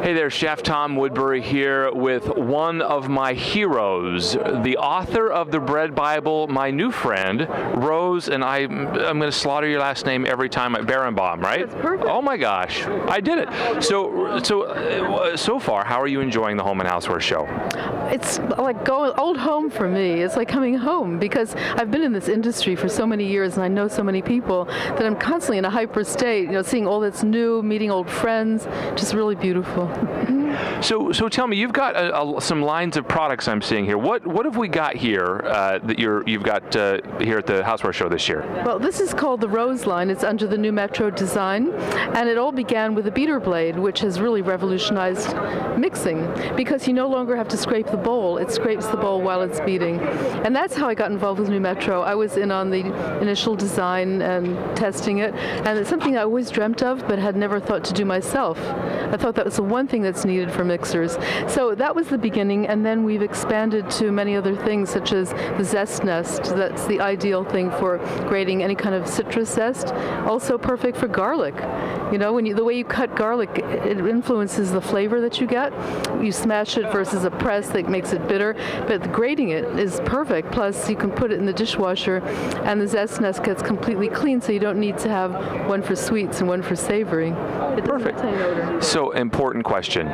Hey there, Chef Tom Woodbury here with one of my heroes, the author of the Bread Bible, my new friend, Rose, and I'm going to slaughter your last name every time, Berenbaum, right? That's perfect. Oh my gosh, I did it. So far, how are you enjoying the Home and Houseware show? It's like going old home for me. It's like coming home because I've been in this industry for so many years and I know so many people that I'm constantly in a hyper state, seeing all that's new, meeting old friends, just really beautiful. So tell me, you've got some lines of products I'm seeing here. What have we got here that you've got here at the Houseware Show this year? Well, this is called the Rose line. It's under the new Metro design, and it all began with a beater blade, which has really revolutionized mixing because you no longer have to scrape the bowl. It scrapes the bowl while it's beating, and that's how I got involved with new Metro. I was in on the initial design and testing it, and it's something I always dreamt of but had never thought to do myself. I thought that was the one thing that's needed for mixers. So that was the beginning, and then we've expanded to many other things, such as the zest nest. That's the ideal thing for grating any kind of citrus zest. Also perfect for garlic. The way you cut garlic, it influences the flavor that you get. You smash it versus a press that makes it bitter, but grating it is perfect. Plus, you can put it in the dishwasher, and the zest nest gets completely clean, so you don't need to have one for sweets and one for savory. It Perfect. So, important question.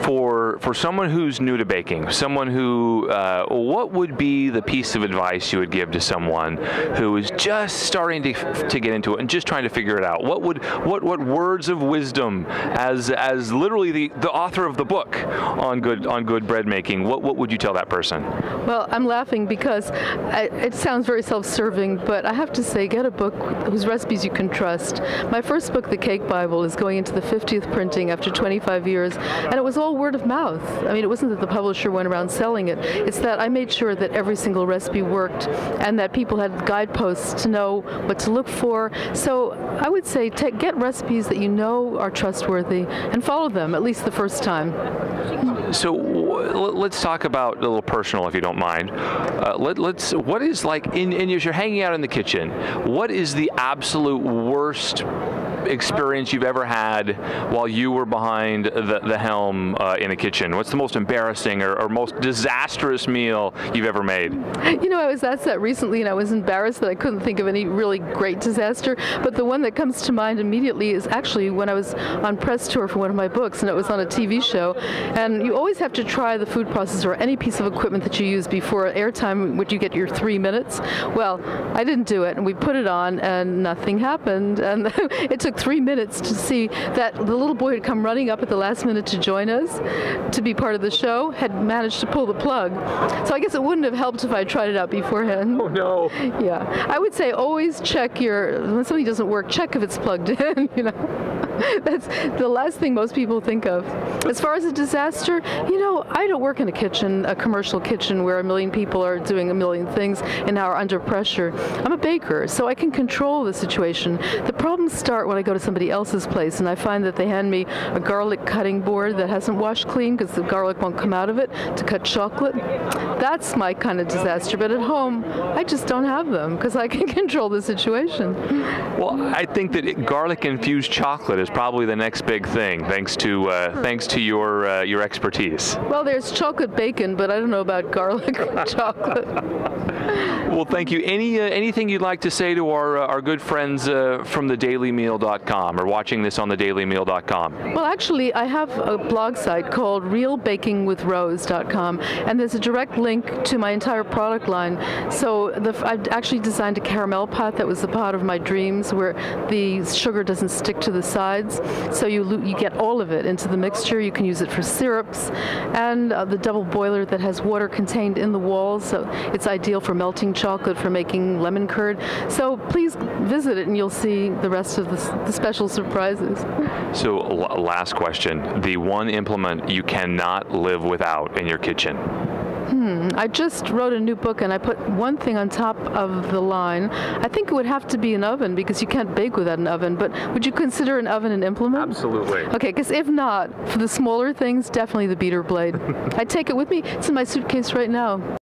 For someone who's new to baking, someone who, what would be the piece of advice you would give to someone who is just starting to get into it and just trying to figure it out? What words of wisdom, as literally the author of the book on good bread making, what would you tell that person? Well, I'm laughing because it sounds very self-serving, but I have to say, get a book whose recipes you can trust. My first book, The Cake Bible, is going into the 50th printing after 25 years, and it was all word of mouth. I mean, it wasn't that the publisher went around selling it. It's that I made sure that every single recipe worked and that people had guideposts to know what to look for. So I would say get recipes that you know are trustworthy and follow them, at least the first time. So let's talk about a little personal, if you don't mind. What is like, as you're hanging out in the kitchen, what is the absolute worst experience you've ever had while you were behind the helm in a kitchen? What's the most embarrassing or most disastrous meal you've ever made? I was asked that recently and I was embarrassed that I couldn't think of any really great disaster, but the one that comes to mind immediately is actually when I was on press tour for one of my books, and it was on a TV show, and you always have to try the food processor or any piece of equipment that you use before airtime, which you get your 3 minutes. Well, I didn't do it, and we put it on and nothing happened, and it took 3 minutes to see that the little boy had come running up at the last minute to join us, to be part of the show, had managed to pull the plug. So I guess it wouldn't have helped if I tried it out beforehand. Oh no. Yeah. I would say always check when something doesn't work, check if it's plugged in, That's the last thing most people think of. As far as a disaster, I don't work in a commercial kitchen where a million people are doing a million things and are under pressure. I'm a baker, so I can control the situation. The problems start when I go to somebody else's place and I find that they hand me a garlic cutting board that hasn't washed clean because the garlic won't come out of it to cut chocolate. That's my kind of disaster. But at home, I just don't have them because I can control the situation. Well, I think that garlic-infused chocolate is probably the next big thing, thanks to your expertise. Well, there's chocolate bacon, but I don't know about garlic chocolate. Well, thank you. Anything you'd like to say to our good friends from thedailymeal.com or watching this on thedailymeal.com? Well, actually, I have a blog site called realbakingwithrose.com, and there's a direct link to my entire product line. So I've actually designed a caramel pot that was the pot of my dreams, where the sugar doesn't stick to the sides. So you get all of it into the mixture. You can use it for syrups, and the double boiler that has water contained in the walls. So it's ideal for melting chocolate, for making lemon curd. So please visit it and you'll see the rest of the special surprises. So last question, the one implement you cannot live without in your kitchen? I just wrote a new book and I put one thing on top of the line. I think it would have to be an oven because you can't bake without an oven, but would you consider an oven an implement? Absolutely. Okay, because if not, for the smaller things, definitely the beater blade. I take it with me. It's in my suitcase right now.